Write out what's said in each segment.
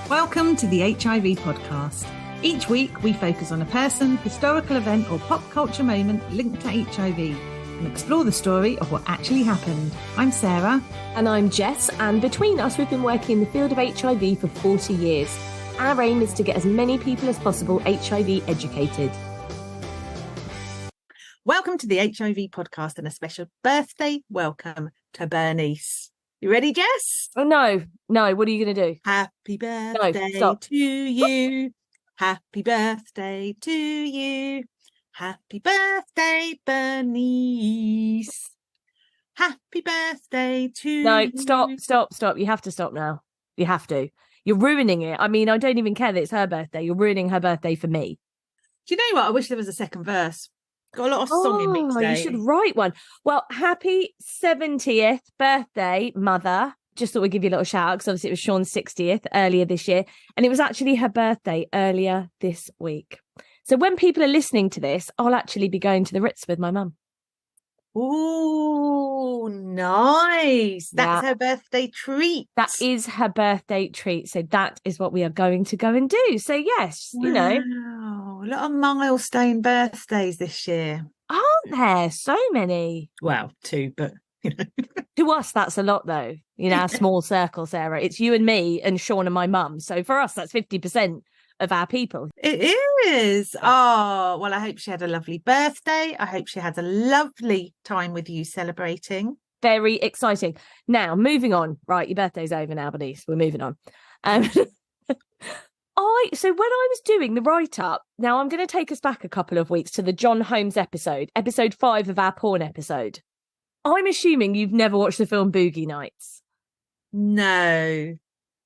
Welcome to the HIV podcast. Each week we focus on a person, historical event or pop culture moment linked to HIV and explore the story of what actually happened. I'm Sarah. And I'm Jess, and between us we've been working in the field of HIV for 40 years. Our aim is to get as many people as possible HIV educated. Welcome to the HIV podcast and a special birthday welcome to Bernice. You ready, Jess? Oh, no, what are you going to do? Happy birthday to you. Happy birthday to you. Happy birthday, Bernice. Happy birthday to you. No, stop. You have to stop now. You have to. You're ruining it. I mean, I don't even care that it's her birthday. You're ruining her birthday for me. Do you know what? I wish there was a second verse. Got a lot of song in me today. You should write one. Well, happy 70th birthday, Mother. Just thought we'd give you a little shout out because obviously it was Sean's 60th earlier this year. And it was actually her birthday earlier this week. So when people are listening to this, I'll actually be going to the Ritz with my mum. Oh, nice. That's her birthday treat. That is her birthday treat. So that is what we are going to go and do. So yes, wow. You know. A lot of milestone birthdays this year. Aren't there? So many. Well, 2, but you know. To us, that's a lot though. You know, our small circle, Sarah. It's you and me and Sean and my mum. So for us, that's 50% of our people. It is. Oh, well, I hope she had a lovely birthday. I hope she had a lovely time with you celebrating. Very exciting. Now, moving on. Right, your birthday's over now, Bernice. We're moving on. So when I was doing the write-up, now I'm going to take us back a couple of weeks to the John Holmes episode 5 of our porn episode. I'm assuming you've never watched the film Boogie Nights. No.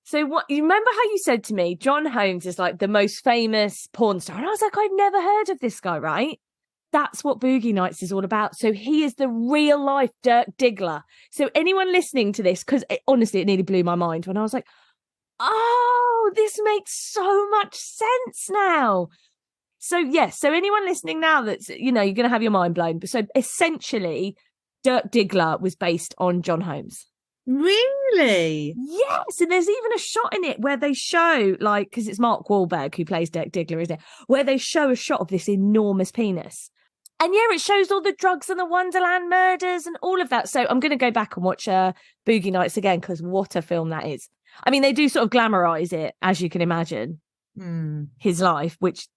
So what you remember how you said to me, John Holmes is like the most famous porn star. And I was like, I've never heard of this guy, right? That's what Boogie Nights is all about. So he is the real life Dirk Diggler. So anyone listening to this, because honestly, it nearly blew my mind when I was like, oh, this makes so much sense now. So yes, so anyone listening now that's, you know, you're going to have your mind blown. But so essentially, Dirk Diggler was based on John Holmes. Really? Yes, and there's even a shot in it where they show, like, because it's Mark Wahlberg who plays Dirk Diggler, isn't it? Where they show a shot of this enormous penis. And yeah, it shows all the drugs and the Wonderland murders and all of that. So I'm going to go back and watch Boogie Nights again, because what a film that is. I mean, they do sort of glamorize it, as you can imagine, his life, which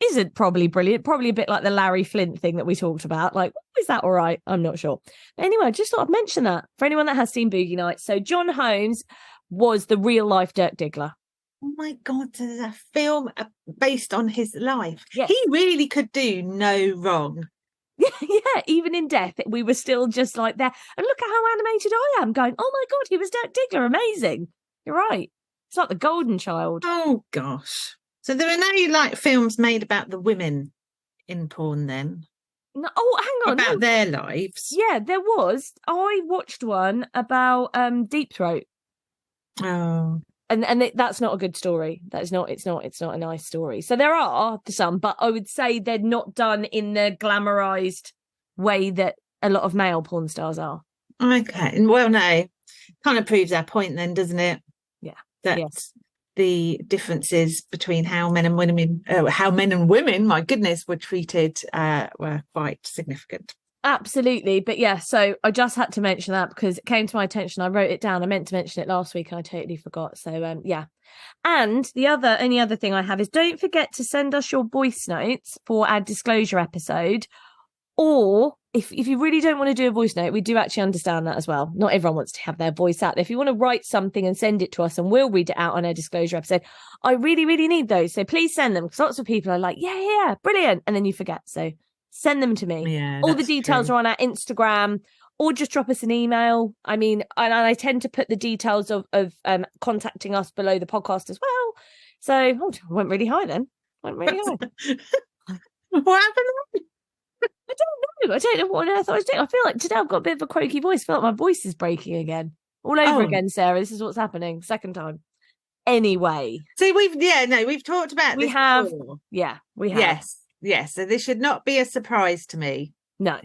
isn't probably brilliant. Probably a bit like the Larry Flint thing that we talked about. Like, is that all right? I'm not sure. But anyway, I just thought I'd mention that for anyone that has seen Boogie Nights. So John Holmes was the real life Dirk Diggler. Oh my God, there's a film based on his life. Yes. He really could do no wrong. Yeah, even in death, we were still just like there. And look at how animated I am, going, oh my God, he was Dirk Diggler. Amazing. You're right. It's like the golden child. Oh, gosh. So there are no, like, films made about the women in porn then? No, oh, hang on. About their lives? Yeah, there was. I watched one about Deep Throat. Oh. And that's not a good story. It's not a nice story. So there are some, but I would say they're not done in the glamorized way that a lot of male porn stars are. Okay. Well, no. Kind of proves our point then, doesn't it? Yeah. That yes. The differences between how men and women, my goodness, were treated were quite significant. Absolutely. But yeah, so I just had to mention that because it came to my attention. I wrote it down. I meant to mention it last week and I totally forgot. So yeah. And the only other thing I have is don't forget to send us your voice notes for our disclosure episode. Or if you really don't want to do a voice note, we do actually understand that as well. Not everyone wants to have their voice out there. If you want to write something and send it to us and we'll read it out on our disclosure episode, I really, really need those. So please send them, because lots of people are like, yeah, brilliant. And then you forget. So send them to me. Yeah, all the details are on our Instagram, or just drop us an email. I mean, and I tend to put the details of contacting us below the podcast as well. So I went really high then. What happened? I don't know what on earth I was doing. I feel like today I've got a bit of a croaky voice. I feel like my voice is breaking again. All over again, Sarah. This is what's happening. Second time. Anyway. So we've talked about this before. Yeah, we have. Yes. So this should not be a surprise to me. No.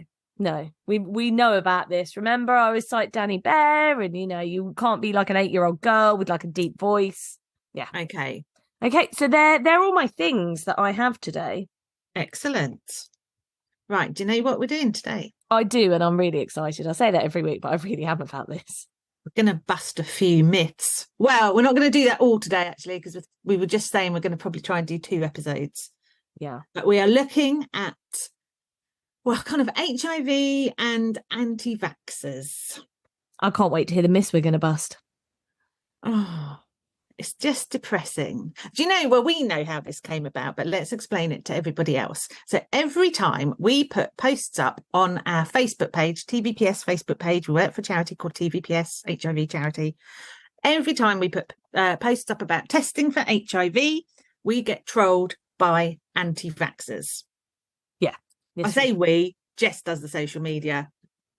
We know about this. Remember, I was like Danny Bear, and you can't be like an 8-year-old girl with like a deep voice. Yeah. Okay. Okay, so they're all my things that I have today. Excellent. Right, do you know what we're doing today? I do, and I'm really excited. I say that every week, but I really am about this. We're going to bust a few myths. Well, we're not going to do that all today, actually, because we were just saying we're going to probably try and do 2 episodes. Yeah. But we are looking at, well, kind of HIV and anti-vaxxers. I can't wait to hear the myths we're going to bust. Oh, it's just depressing. Do you know, well, we know how this came about, but let's explain it to everybody else. So every time we put posts up on our Facebook page, TVPS Facebook page, we work for a charity called TVPS, HIV charity. Every time we put posts up about testing for HIV, we get trolled by anti-vaxxers. Yeah. I say we, Jess does the social media.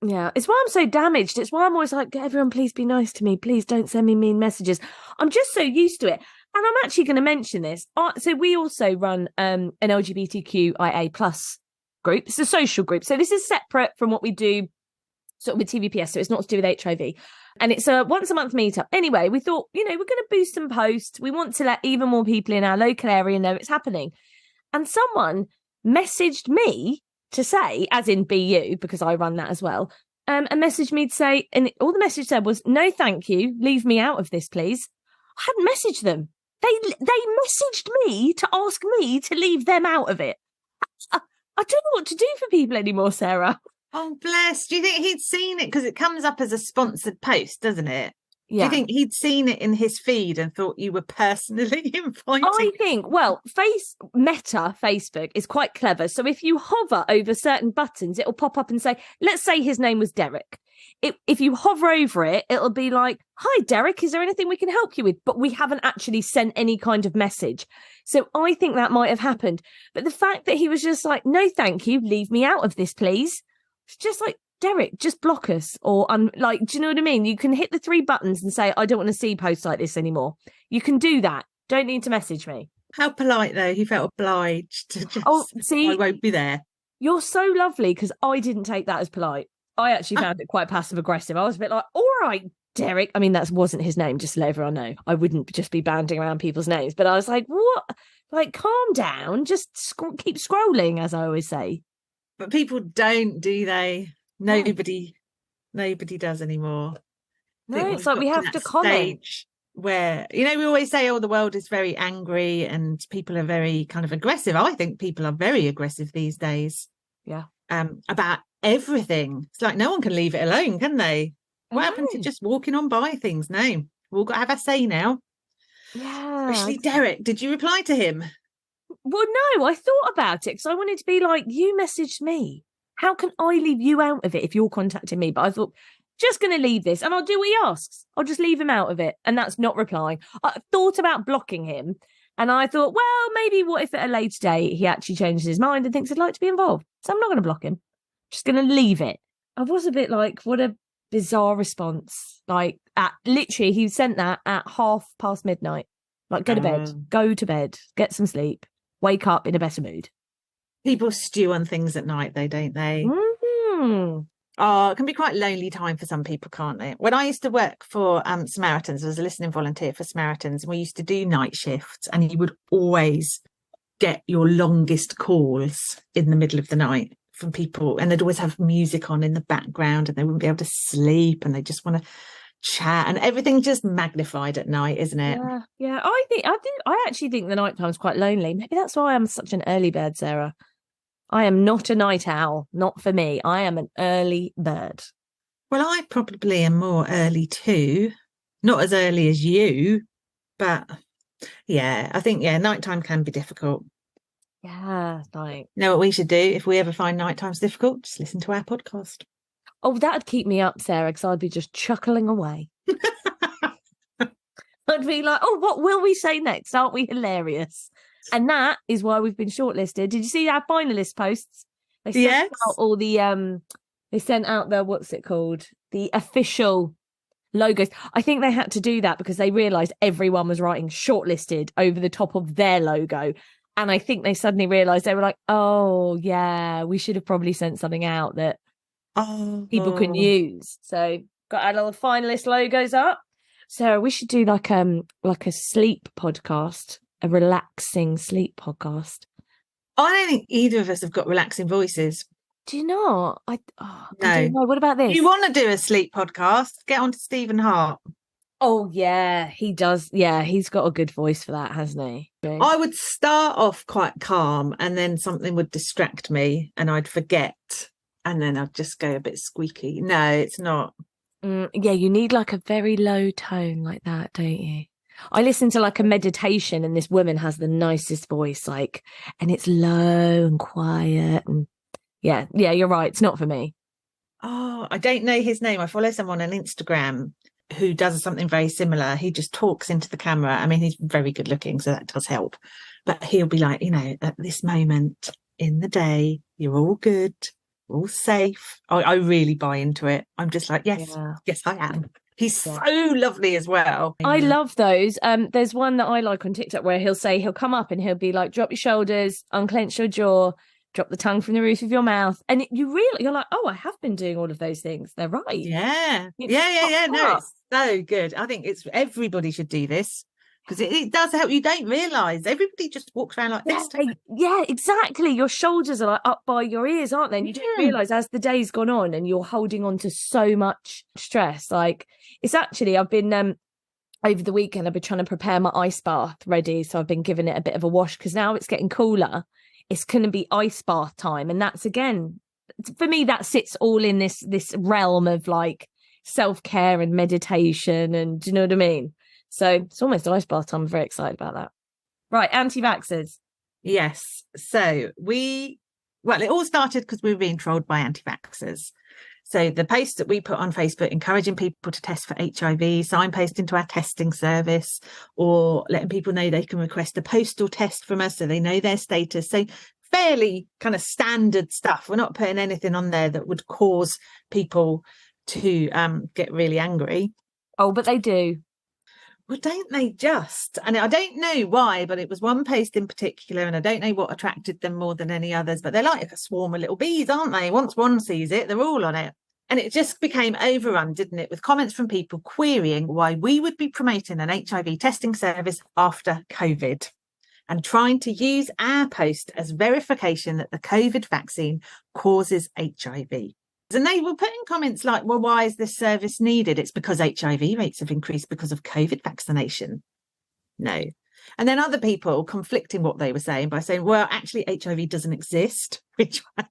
Yeah, it's why I'm so damaged. It's why I'm always like, everyone, please be nice to me. Please don't send me mean messages. I'm just so used to it. And I'm actually going to mention this. So we also run an LGBTQIA plus group. It's a social group. So this is separate from what we do sort of with TVPS. So it's not to do with HIV. And it's a once a month meetup. Anyway, we thought, we're going to boost some posts. We want to let even more people in our local area know it's happening. And someone messaged me to say, as in BU, because I run that as well, and messaged me to say, and all the message said was, no, thank you, leave me out of this, please. I hadn't messaged them. They messaged me to ask me to leave them out of it. I don't know what to do for people anymore, Sarah. Oh, bless. Do you think he'd seen it? Because it comes up as a sponsored post, doesn't it? Yeah. Do you think he'd seen it in his feed and thought you were personally inviting? I think, well, Facebook is quite clever. So if you hover over certain buttons, it'll pop up and say, let's say his name was Derek. If you hover over it, it'll be like, hi, Derek, is there anything we can help you with? But we haven't actually sent any kind of message. So I think that might have happened. But the fact that he was just like, no, thank you, leave me out of this, please. It's just like, Derek, just block us. Or do you know what I mean? You can hit the 3 buttons and say, I don't want to see posts like this anymore. You can do that. Don't need to message me. How polite, though. He felt obliged to just, see, I won't be there. You're so lovely, because I didn't take that as polite. I actually found it quite passive aggressive. I was a bit like, all right, Derek. I mean, that wasn't his name, just to let everyone know. I wouldn't just be banding around people's names. But I was like, what? Like, calm down. Just keep scrolling, as I always say. But people don't, do they? Nobody does anymore. No, it's like we have to comment. Where, we always say, oh, the world is very angry and people are very kind of aggressive. I think people are very aggressive these days. Yeah. About everything. It's like no one can leave it alone, can they? What happened to just walking on by things? No, we've all got to have a say now. Yeah. Especially Derek. Did you reply to him? Well, no, I thought about it because I wanted to be like, you messaged me. How can I leave you out of it if you're contacting me? But I thought, just going to leave this and I'll do what he asks. I'll just leave him out of it. And that's not replying. I thought about blocking him. And I thought, well, maybe what if at a later date he actually changes his mind and thinks he'd like to be involved? So I'm not going to block him. Just going to leave it. I was a bit like, what a bizarre response. Like, literally, he sent that at midnight. Like, go to bed, get some sleep, wake up in a better mood. People stew on things at night, though, don't they? Mm-hmm. Oh, it can be quite a lonely time for some people, can't it? When I used to work for Samaritans, I was a listening volunteer for Samaritans, and we used to do night shifts, and you would always get your longest calls in the middle of the night from people, and they'd always have music on in the background, and they wouldn't be able to sleep, and they just want to chat, and everything just magnified at night, isn't it? Yeah. I actually think the night time's quite lonely. Maybe that's why I'm such an early bird, Sarah. I am not a night owl, not for me. I am an early bird. Well, I probably am more early too. Not as early as you, but yeah, I think, nighttime can be difficult. Yeah, You know what we should do if we ever find nighttime's difficult? Just listen to our podcast. Oh, that'd keep me up, Sarah, because I'd be just chuckling away. I'd be like, oh, what will we say next? Aren't we hilarious? And that is why we've been shortlisted. Did you see our finalist posts? They sent out all the they sent out the, what's it called? The official logos. I think they had to do that because they realised everyone was writing shortlisted over the top of their logo. And I think they suddenly realised, they were like, oh yeah, we should have probably sent something out that people can use. So got our little finalist logos up. Sarah, we should do like a sleep podcast, a relaxing sleep podcast. I don't think either of us have got relaxing voices. Do you not? I No. don't know. What about this? If you want to do a sleep podcast, get on to Stephen Hart. Oh yeah, he does. Yeah, he's got a good voice for that, hasn't he? I would start off quite calm and then something would distract me and I'd forget and then I'd just go a bit squeaky. No, it's not. Yeah, you need like a very low tone like that, don't you? I listen to like a meditation and this woman has the nicest voice, like, and it's low and quiet and yeah, you're right. It's not for me. Oh, I don't know his name. I follow someone on Instagram who does something very similar. He just talks into the camera. I mean, he's very good looking, so that does help. But he'll be like, at this moment in the day, you're all good, all safe. I really buy into it. I'm just like, yes, I am. He's so lovely as well. I love those. There's one that I like on TikTok where he'll come up and he'll be like, drop your shoulders, unclench your jaw, drop the tongue from the roof of your mouth. And you're like, oh, I have been doing all of those things. They're right. Yeah. No, it's so good. I think everybody should do this because it does help. You don't realise everybody just walks around like this. Yeah, exactly. Your shoulders are like up by your ears, aren't they? And you don't realise as the day's gone on and you're holding on to so much stress. Like it's actually, I've been over the weekend, I've been trying to prepare my ice bath ready. So I've been giving it a bit of a wash because now it's getting cooler. It's going to be ice bath time. And that's, again, for me, that sits all in this realm of like self-care and meditation. And do you know what I mean? So it's almost ice bath time. I'm very excited about that. Right. Anti-vaxxers. Yes. So it all started because we were being trolled by anti-vaxxers. So the posts that we put on Facebook encouraging people to test for HIV, signposting to our testing service, or letting people know they can request a postal test from us so they know their status. So fairly kind of standard stuff. We're not putting anything on there that would cause people to get really angry. Oh, but they do. Well, don't they just? And I don't know why, but it was one post in particular, and I don't know what attracted them more than any others, but they're like a swarm of little bees, aren't they? Once one sees it, they're all on it. And it just became overrun, didn't it, with comments from people querying why we would be promoting an HIV testing service after COVID and trying to use our post as verification that the COVID vaccine causes HIV. And they were putting comments like, well, why is this service needed? It's because HIV rates have increased because of COVID vaccination. No. And then other people conflicting what they were saying by saying, well, actually, HIV doesn't exist. Which one?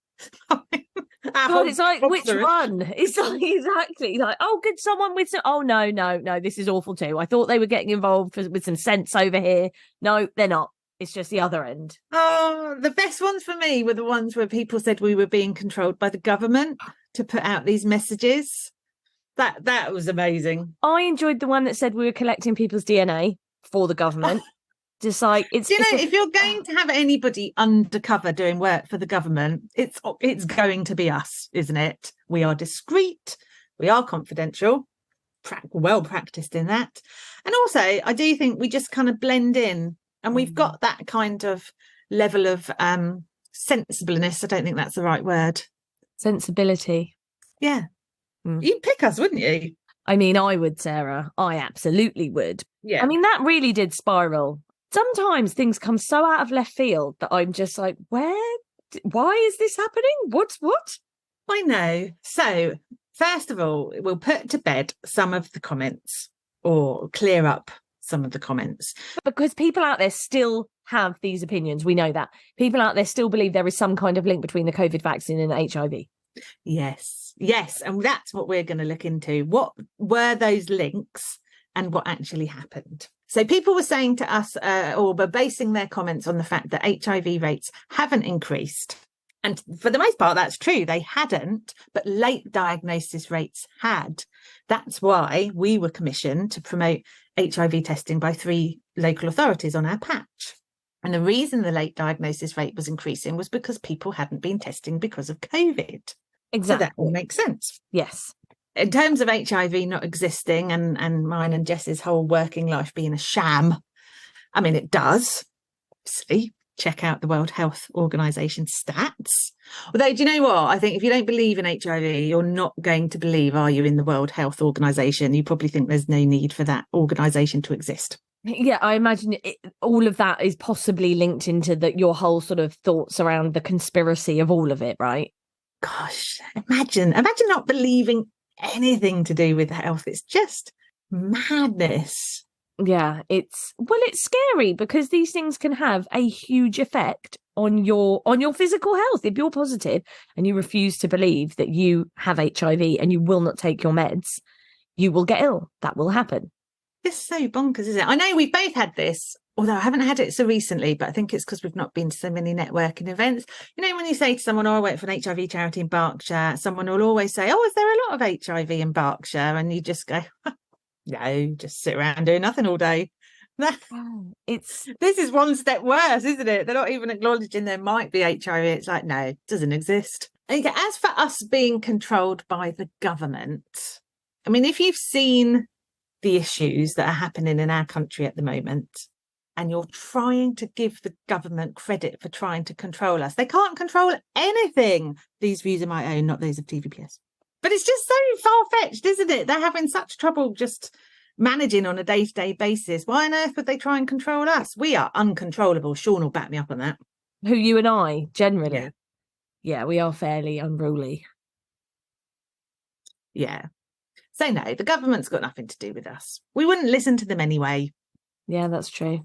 God, it's like, which one? It's like, exactly like, oh, could someone with some, oh, no, this is awful too. I thought they were getting involved with some sense over here. No, they're not. It's just the other end. Oh, the best ones for me were the ones where people said we were being controlled by the government to put out these messages. That was amazing. I enjoyed the one that said we were collecting people's DNA for the government. Just like if you're going to have anybody undercover doing work for the government, it's going to be us, isn't it? We are discreet, we are confidential, well practiced in that. And also, I do think we just kind of blend in, and we've got that kind of level of sensibleness. I don't think that's the right word. Sensibility. Yeah. You'd pick us, wouldn't you? I mean, I would, Sarah. I absolutely would. Yeah. I mean, that really did spiral. Sometimes things come so out of left field that I'm just like, why is this happening? What? I know. So, first of all, we'll put to bed some of the comments or clear up some of the comments. Because people out there still have these opinions. We know that. People out there still believe there is some kind of link between the COVID vaccine and HIV. Yes. And that's what we're going to look into. What were those links and what actually happened? So people were saying to us, or were basing their comments on the fact that HIV rates haven't increased. And for the most part, that's true. They hadn't, but late diagnosis rates had. That's why we were commissioned to promote HIV testing by 3 local authorities on our patch. And the reason the late diagnosis rate was increasing was because people hadn't been testing because of COVID. Exactly. So that all makes sense. Yes. In terms of HIV not existing and mine and Jess's whole working life being a sham, I mean, it does, obviously, check out the World Health Organization stats. Although, do you know what? I think if you don't believe in HIV, you're not going to believe, are you, in the World Health Organization? You probably think there's no need for that organization to exist. Yeah, I imagine all of that is possibly linked into your whole sort of thoughts around the conspiracy of all of it, right? Gosh, imagine not believing anything to do with health. It's just madness. Yeah, it's scary because these things can have a huge effect on your physical health. If you're positive and you refuse to believe that you have HIV and you will not take your meds, you will get ill. That will happen. It's so bonkers, isn't it? I know we've both had this, although I haven't had it so recently, but I think it's because we've not been to so many networking events. You know, when you say to someone, oh, I work for an HIV charity in Berkshire, someone will always say, oh, is there a lot of HIV in Berkshire? And you just go, no, just sit around doing nothing all day. This is one step worse, isn't it? They're not even acknowledging there might be HIV. It's like, no, it doesn't exist. And as for us being controlled by the government, I mean, if you've seen the issues that are happening in our country at the moment, and you're trying to give the government credit for trying to control us, they can't control anything. These views are my own, not those of TVPS. But it's just so far-fetched, isn't it? They're having such trouble just managing on a day-to-day basis. Why on earth would they try and control us? We are uncontrollable. Sean will back me up on that. Who, you and I, generally? Yeah, we are fairly unruly. Yeah. So no, the government's got nothing to do with us. We wouldn't listen to them anyway. Yeah, that's true.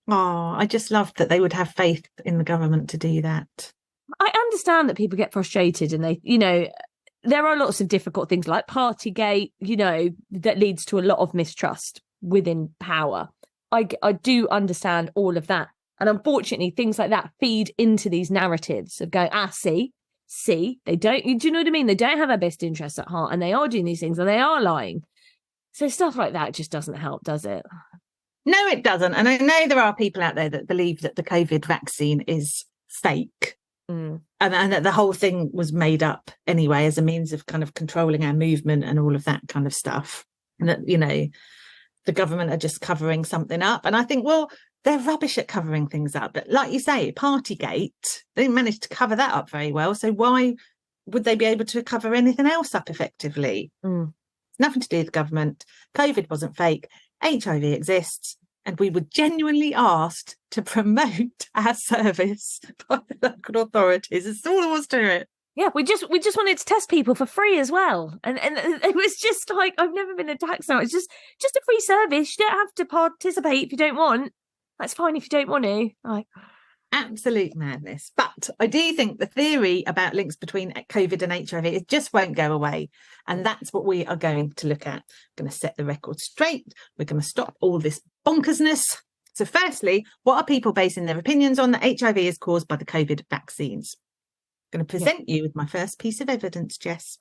Oh, I just loved that they would have faith in the government to do that. I understand that people get frustrated and they, you know, there are lots of difficult things like Partygate, you know, that leads to a lot of mistrust within power. I do understand all of that. And unfortunately, things like that feed into these narratives of going, see, they don't, do you know what I mean? They don't have our best interests at heart and they are doing these things and they are lying. So stuff like that just doesn't help, does it? No, it doesn't. And I know there are people out there that believe that the COVID vaccine is fake. And that the whole thing was made up anyway as a means of kind of controlling our movement and all of that kind of stuff. And that, you know, the government are just covering something up. And I think, well, they're rubbish at covering things up. But like you say, Partygate, they didn't manage to cover that up very well. So why would they be able to cover anything else up effectively? It's nothing to do with the government. COVID wasn't fake. HIV exists. And we were genuinely asked to promote our service by the local authorities. It's all there was to it. Yeah, we just wanted to test people for free as well. And it was just like, I've never been attacked now. It's just a free service. You don't have to participate if you don't want. That's fine if you don't want to. Like, absolute madness. But I do think the theory about links between COVID and HIV, it just won't go away. And that's what we are going to look at. We're going to set the record straight. We're going to stop all this bonkersness. So firstly, what are people basing their opinions on that HIV is caused by the COVID vaccines? I'm going to present you with my first piece of evidence, Jess.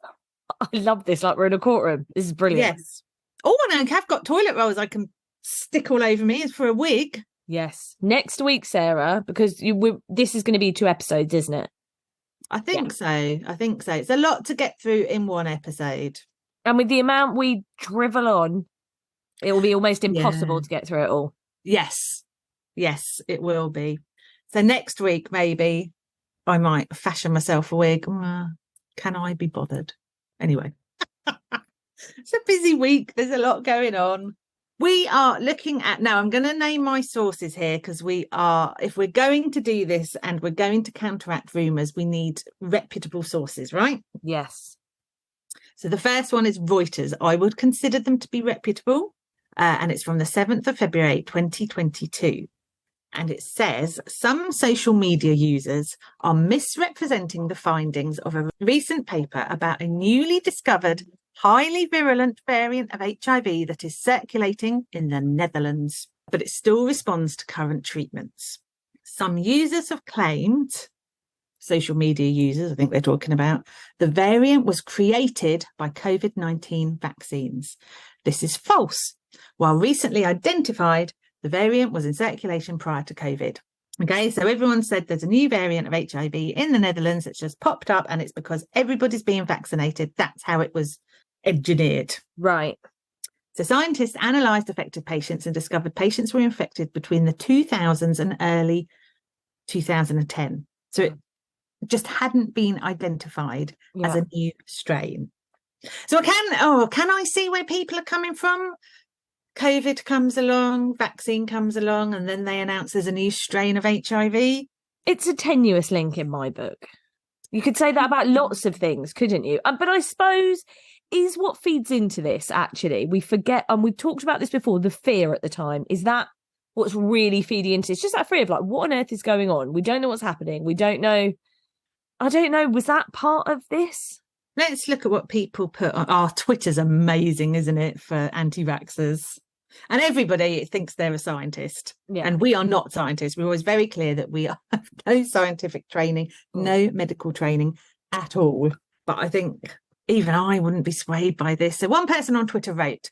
I love this, like we're in a courtroom. This is brilliant. Yes. Oh, and I've got toilet rolls I can stick all over me. It's for a wig. Yes. Next week, Sarah, because this is going to be 2 episodes, isn't it? I think so. It's a lot to get through in one episode. And with the amount we drivel on, it will be almost impossible to get through it all. Yes, it will be. So next week, maybe I might fashion myself a wig. Can I be bothered? Anyway, it's a busy week. There's a lot going on. We are looking at, now I'm going to name my sources here because if we're going to do this and we're going to counteract rumours, we need reputable sources, right? Yes. So the first one is Reuters. I would consider them to be reputable. And it's from the 7th of February, 2022. And it says, some social media users are misrepresenting the findings of a recent paper about a newly discovered highly virulent variant of HIV that is circulating in the Netherlands, but it still responds to current treatments. Some users have claimed, social media users, I think they're talking about, the variant was created by COVID-19 vaccines. This is false. While recently identified, the variant was in circulation prior to COVID. Okay, so everyone said there's a new variant of HIV in the Netherlands that's just popped up and it's because everybody's being vaccinated. That's how it was engineered. Right. So scientists analysed affected patients and discovered patients were infected between the 2000s and early 2010. So it just hadn't been identified as a new strain. So can I see where people are coming from? COVID comes along, vaccine comes along, and then they announce there's a new strain of HIV. It's a tenuous link in my book. You could say that about lots of things, couldn't you? But I suppose is what feeds into this, actually. We forget, and we've talked about this before, the fear at the time. Is that what's really feeding into it? It's just that fear of like, what on earth is going on? We don't know what's happening. We don't know. I don't know. Was that part of this? Let's look at what people put on. Our Twitter's amazing, isn't it, for anti-vaxxers? And everybody thinks they're a scientist. Yeah. And we are not scientists. We're always very clear that we have no scientific training, no medical training at all. But I think even I wouldn't be swayed by this. So one person on Twitter wrote,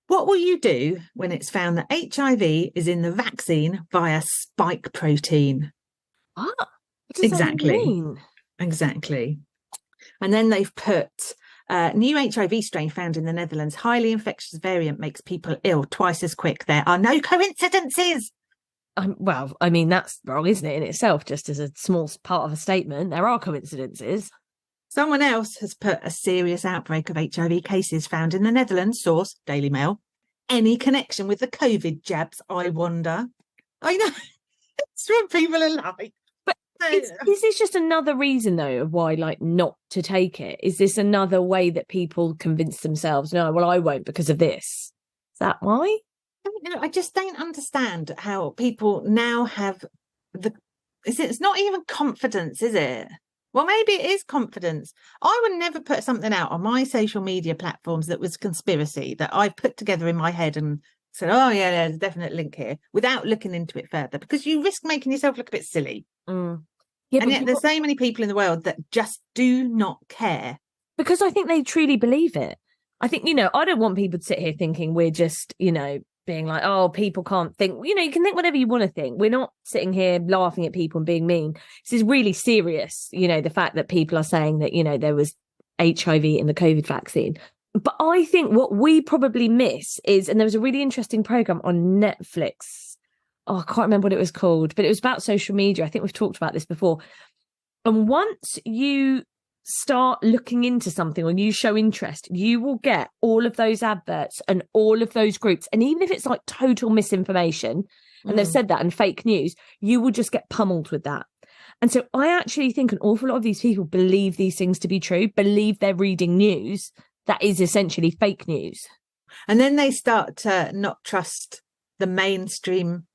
"What will you do when it's found that HIV is in the vaccine via spike protein?" What does that mean? Exactly. And then they've put new HIV strain found in the Netherlands, highly infectious variant makes people ill twice as quick. There are no coincidences. Well, I mean, that's wrong, isn't it, in itself, just as a small part of a statement. There are coincidences. Someone else has put a serious outbreak of HIV cases found in the Netherlands, source Daily Mail. Any connection with the COVID jabs, I wonder. I know. It's what people are like. Is this just another reason, though, of why, like, not to take it? Is this another way that people convince themselves, no, well, I won't because of this? Is that why? I just don't understand how people now have it's not even confidence, is it? Well, maybe it is confidence. I would never put something out on my social media platforms that was conspiracy that I've put together in my head and said, oh, yeah, there's a definite link here, without looking into it further, because you risk making yourself look a bit silly. Yeah, and yet there's so many people in the world that just do not care. Because I think they truly believe it. I think, I don't want people to sit here thinking we're just, being like, oh, people can't think. You can think whatever you want to think. We're not sitting here laughing at people and being mean. This is really serious, the fact that people are saying that, there was HIV in the COVID vaccine. But I think what we probably miss is, and there was a really interesting program on Netflix. Oh, I can't remember what it was called, but it was about social media. I think we've talked about this before. And once you start looking into something or you show interest, you will get all of those adverts and all of those groups. And even if it's like total misinformation, and they've said that, and fake news, you will just get pummeled with that. And so I actually think an awful lot of these people believe these things to be true, believe they're reading news that is essentially fake news. And then they start to not trust the mainstream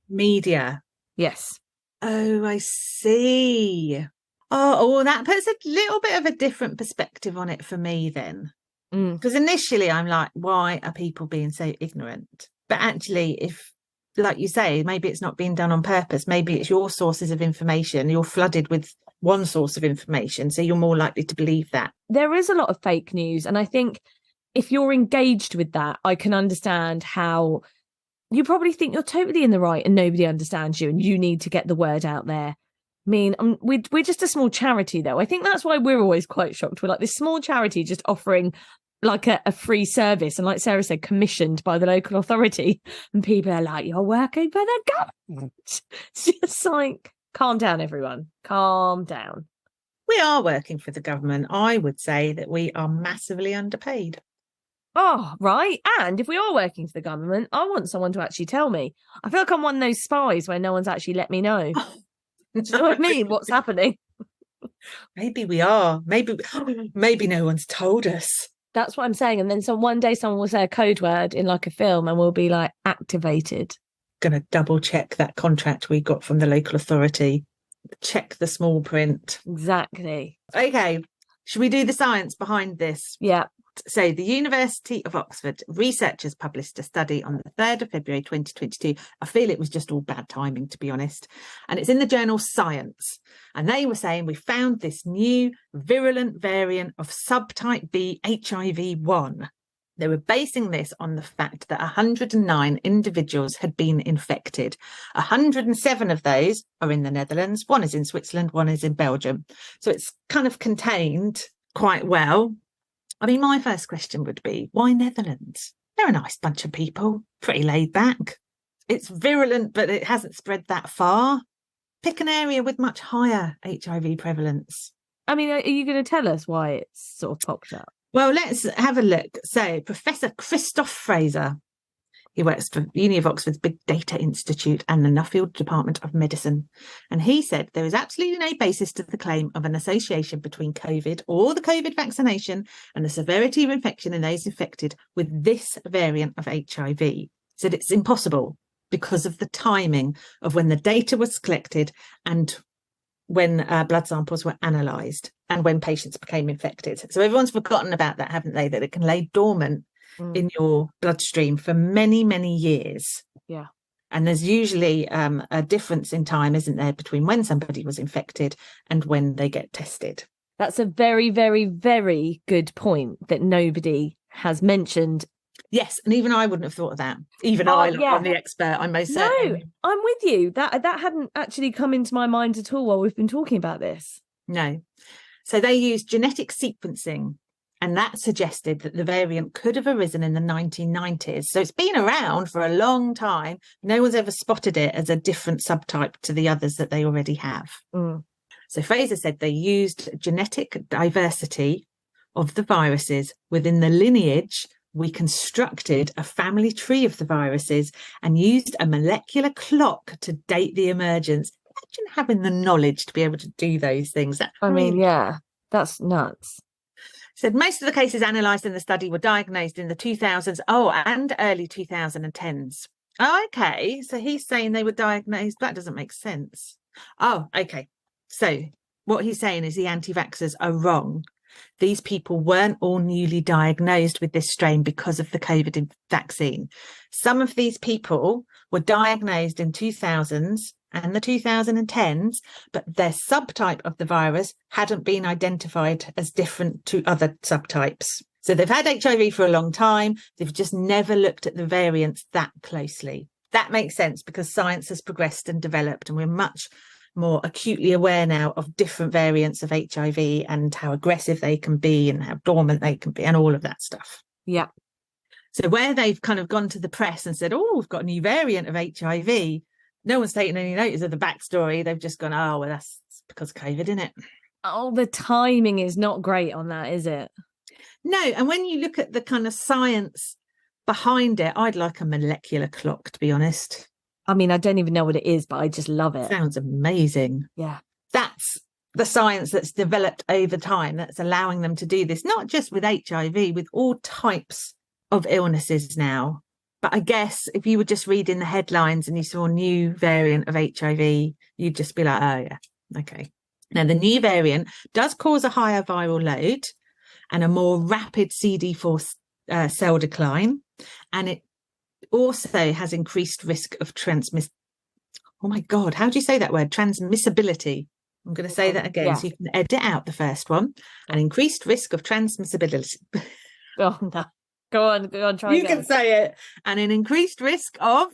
media. Yes. Oh, I see. Oh, that puts a little bit of a different perspective on it for me then. Because initially I'm like, why are people being so ignorant? But actually, if, like you say, maybe it's not being done on purpose. Maybe it's your sources of information. You're flooded with one source of information, so you're more likely to believe that. There is a lot of fake news. And I think if you're engaged with that, I can understand how you probably think you're totally in the right and nobody understands you and you need to get the word out there. I mean, we're just a small charity, though. I think that's why we're always quite shocked. We're like this small charity just offering like a free service. And like Sarah said, commissioned by the local authority. And people are like, you're working for the government. It's just like, calm down, everyone. Calm down. We are working for the government. I would say that we are massively underpaid. Oh, right. And if we are working for the government, I want someone to actually tell me. I feel like I'm one of those spies where no one's actually let me know. Do you know what I mean? What's happening? Maybe we are. Maybe no one's told us. That's what I'm saying. And then one day someone will say a code word in like a film and we'll be like, activated. Going to double check that contract we got from the local authority. Check the small print. Exactly. Okay. Should we do the science behind this? Yeah. So the University of Oxford researchers published a study on the 3rd of February 2022. I feel it was just all bad timing, to be honest. And it's in the journal Science. And they were saying we found this new virulent variant of subtype B HIV-1. They were basing this on the fact that 109 individuals had been infected. 107 of those are in the Netherlands. One is in Switzerland, one is in Belgium. So it's kind of contained quite well. I mean, my first question would be, why Netherlands? They're a nice bunch of people, pretty laid back. It's virulent, but it hasn't spread that far. pick an area with much higher HIV prevalence. I mean, are you going to tell us why it's sort of popped up? Well, let's have a look. So Professor Christoph Fraser, he works for Uni of Oxford's Big Data Institute and the Nuffield Department of Medicine. And he said there is absolutely no basis to the claim of an association between COVID or the COVID vaccination and the severity of infection in those infected with this variant of HIV. He said it's impossible because of the timing of when the data was collected and when blood samples were analysed and when patients became infected. So everyone's forgotten about that, haven't they? That it can lay dormant in your bloodstream for many, many years. Yeah. And there's usually a difference in time, isn't there, between when somebody was infected and when they get tested. That's a very, very, very good point that nobody has mentioned. Yes, and even I wouldn't have thought of that. Even I'm the expert, I'm most certainly. No, I'm with you. That hadn't actually come into my mind at all while we've been talking about this. No. So they used genetic sequencing, and that suggested that the variant could have arisen in the 1990s. So it's been around for a long time. No one's ever spotted it as a different subtype to the others that they already have. So Fraser said they used genetic diversity of the viruses within the lineage. We constructed a family tree of the viruses and used a molecular clock to date the emergence. Imagine having the knowledge to be able to do those things. That's nuts. Said most of the cases analysed in the study were diagnosed in the 2000s, and early 2010s. Oh, okay. So he's saying they were diagnosed. That doesn't make sense. Oh, okay. So what he's saying is the anti-vaxxers are wrong. These people weren't all newly diagnosed with this strain because of the COVID vaccine. Some of these people were diagnosed in 2000s and the 2010s, but their subtype of the virus hadn't been identified as different to other subtypes. So they've had HIV for a long time. They've just never looked at the variants that closely. That makes sense because science has progressed and developed, and we're much more acutely aware now of different variants of HIV and how aggressive they can be and how dormant they can be and all of that stuff. Yeah. So where they've kind of gone to the press and said, oh, we've got a new variant of HIV, no one's taken any notice of the backstory. They've just gone, oh, well, that's because of COVID, isn't it? Oh, the timing is not great on that, is it? No. And when you look at the kind of science behind it, I'd like a molecular clock, to be honest. I mean, I don't even know what it is, but I just love it. Sounds amazing. Yeah. That's the science that's developed over time that's allowing them to do this, not just with HIV, with all types of illnesses now. But I guess if you were just reading the headlines and you saw a new variant of HIV, you'd just be like, oh, yeah, okay. Now, the new variant does cause a higher viral load and a more rapid CD4 cell decline. And it also has increased risk of oh my God, how do you say that word? Transmissibility. I'm going to say that again, so you can edit out the first one. An increased risk of transmissibility. Oh, no. Go on, try you again. You can say it. And an increased risk of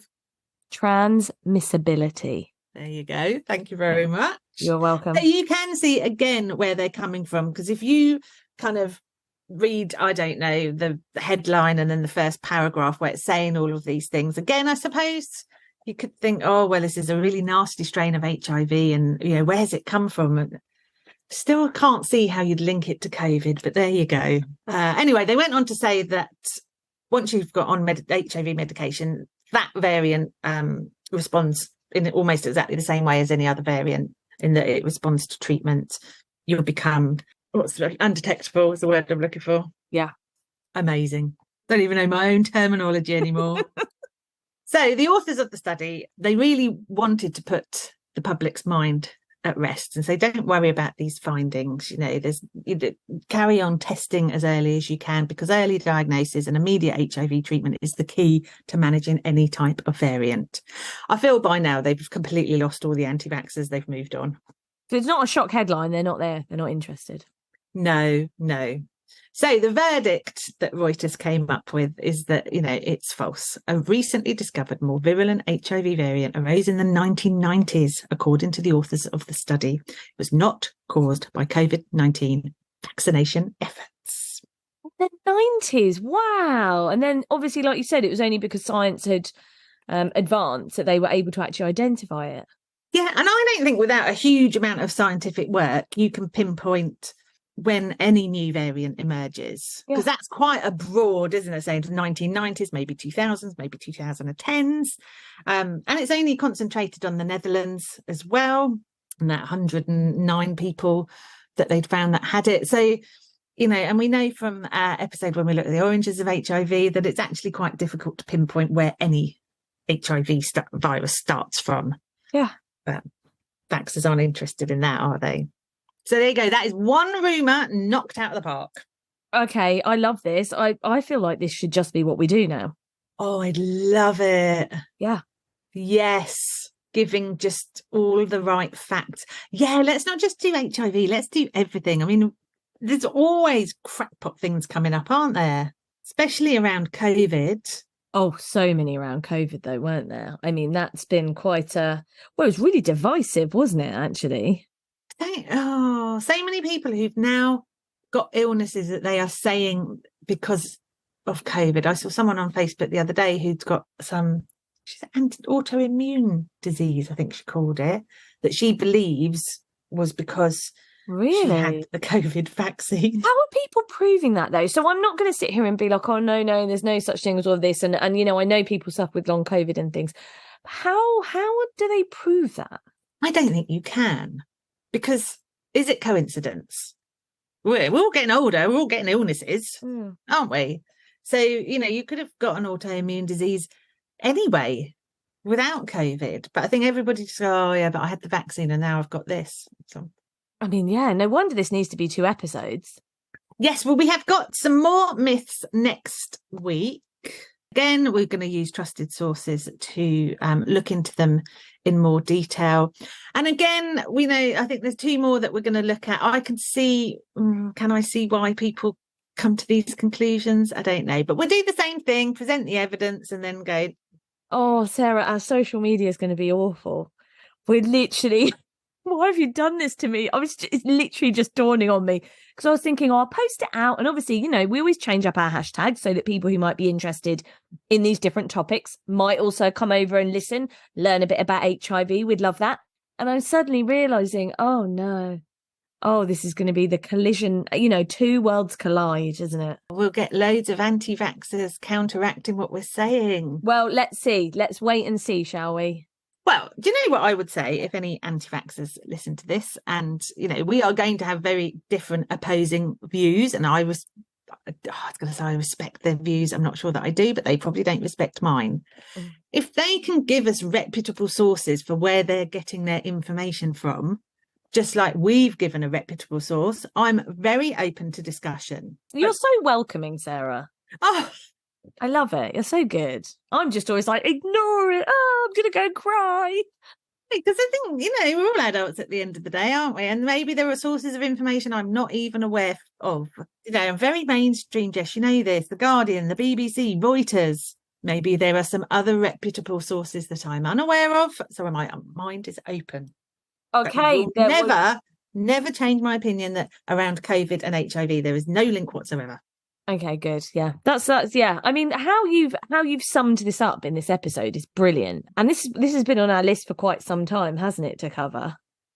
transmissibility. There you go. Thank you very much. You're welcome. So you can see again where they're coming from, because if you kind of read, I don't know, the headline and then the first paragraph where it's saying all of these things, again, I suppose you could think, oh, well, this is a really nasty strain of HIV and, you know, where's it come from? And still can't see how you'd link it to COVID, but there you go. Anyway, they went on to say that once you've got on HIV medication, that variant responds in almost exactly the same way as any other variant, in that it responds to treatment. You'll become undetectable is the word I'm looking for. Yeah. Amazing. Don't even know my own terminology anymore. So the authors of the study, they really wanted to put the public's mind at rest and say, don't worry about these findings. You know, carry on testing as early as you can, because early diagnosis and immediate HIV treatment is the key to managing any type of variant. I feel by now they've completely lost all the anti-vaxxers. They've moved on. So it's not a shock headline. They're not there. They're not interested. No. So the verdict that Reuters came up with is that, you know, it's false. A recently discovered more virulent HIV variant arose in the 1990s, according to the authors of the study. It was not caused by COVID-19 vaccination efforts. The 90s, wow. And then obviously, like you said, it was only because science had advanced that they were able to actually identify it. Yeah, and I don't think without a huge amount of scientific work, you can pinpoint when any new variant emerges, because that's quite a broad, isn't it? Say the 1990s, maybe 2000s, maybe 2010s. And it's only concentrated on the Netherlands as well, and that 109 people that they'd found that had it. So, you know, and we know from our episode when we looked at the oranges of HIV that it's actually quite difficult to pinpoint where any HIV virus starts from. Yeah. But vaxxers aren't interested in that, are they? So there you go. That is one rumour knocked out of the park. Okay, I love this. I feel like this should just be what we do now. Oh, I'd love it. Yeah. Yes. Giving just all the right facts. Yeah, let's not just do HIV. Let's do everything. I mean, there's always crackpot things coming up, aren't there? Especially around COVID. Oh, so many around COVID, though, weren't there? I mean, that's been quite well, it was really divisive, wasn't it, actually? Oh, so many people who've now got illnesses that they are saying because of COVID. I saw someone on Facebook the other day who'd got she's autoimmune disease, I think she called it, that she believes was because she had the COVID vaccine. How are people proving that, though? So I'm not going to sit here and be like, oh, no, there's no such thing as all of this. And you know, I know people suffer with long COVID and things. How do they prove that? I don't think you can. Because is it coincidence? We're all getting older. We're all getting illnesses, aren't we? So, you know, you could have got an autoimmune disease anyway without COVID. But I think everybody just go, oh, yeah, but I had the vaccine and now I've got this. So, I mean, yeah, no wonder this needs to be 2 episodes. Yes, well, we have got some more myths next week. Again, we're going to use trusted sources to look into them in more detail. And again, we know, I think there's 2 more that we're going to look at. I can see, can I see why people come to these conclusions? I don't know, but we'll do the same thing, present the evidence and then go. Oh, Sarah, our social media is going to be awful. We're literally... Why have you done this to me? It's literally just dawning on me because I was thinking, oh, I'll post it out. And obviously, you know, we always change up our hashtags so that people who might be interested in these different topics might also come over and listen, learn a bit about HIV. We'd love that. And I'm suddenly realizing, oh, no. Oh, this is going to be the collision, you know, 2 worlds collide, isn't it? We'll get loads of anti-vaxxers counteracting what we're saying. Well, let's see. Let's wait and see, shall we? Well, do you know what I would say if any anti-vaxxers listen to this? And, you know, we are going to have very different opposing views. And I was going to say I respect their views. I'm not sure that I do, but they probably don't respect mine. If they can give us reputable sources for where they're getting their information from, just like we've given a reputable source, I'm very open to discussion. You're so welcoming, Sarah. Oh, I love it. You're so good. I'm just always like, ignore it. Oh, I'm going to go and cry. Because I think, you know, we're all adults at the end of the day, aren't we? And maybe there are sources of information I'm not even aware of. You know, I'm very mainstream, Jess. You know this, The Guardian, the BBC, Reuters. Maybe there are some other reputable sources that I'm unaware of. So my mind is open. Okay. Never change my opinion that around COVID and HIV, there is no link whatsoever. Okay, good. Yeah, that's yeah. I mean, how you've summed this up in this episode is brilliant, and this has been on our list for quite some time, hasn't it, to cover?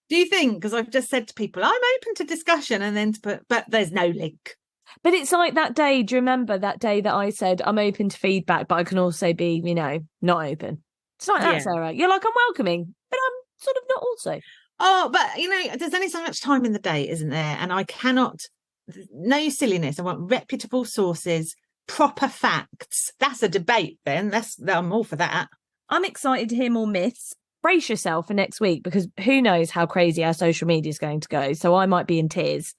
Do you think? Because I've just said to people, I'm open to discussion, and then but there's no link. But it's like that day. Do you remember that day that I said I'm open to feedback, but I can also be, you know, not open? It's like that, Sarah. You're like, I'm welcoming, but I'm sort of not also. Oh, but you know, there's only so much time in the day, isn't there? And I cannot. No silliness. I want reputable sources, proper facts. That's a debate then. I'm all for that. I'm excited to hear more myths. Brace yourself for next week because who knows how crazy our social media is going to go. So I might be in tears.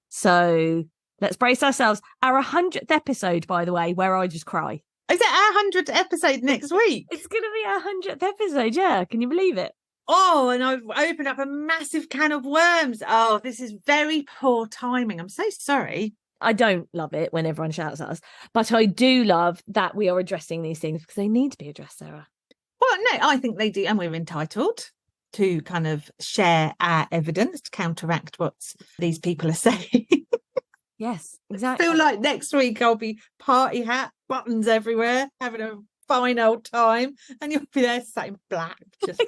So let's brace ourselves. Our 100th episode, by the way, where I just cry. Is it our 100th episode next week? It's going to be our 100th episode. Yeah. Can you believe it? Oh, and I've opened up a massive can of worms. Oh, this is very poor timing. I'm so sorry. I don't love it when everyone shouts at us, but I do love that we are addressing these things because they need to be addressed, Sarah. Well, no, I think they do. And we're entitled to kind of share our evidence to counteract what these people are saying. Yes, exactly. I feel like next week I'll be party hat, buttons everywhere, having a fine old time. And you'll be there sat in black, just...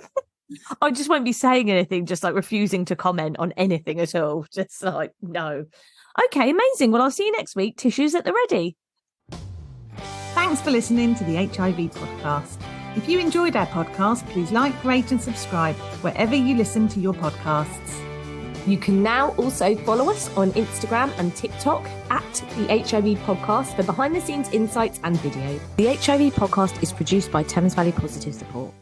I just won't be saying anything, just like refusing to comment on anything at all. Just like, no. Okay, amazing. Well, I'll see you next week. Tissues at the ready. Thanks for listening to the HIV podcast. If you enjoyed our podcast, please like, rate and subscribe wherever you listen to your podcasts. You can now also follow us on Instagram and TikTok at the HIV Podcast for behind the scenes insights and video. The HIV Podcast is produced by Thames Valley Positive Support.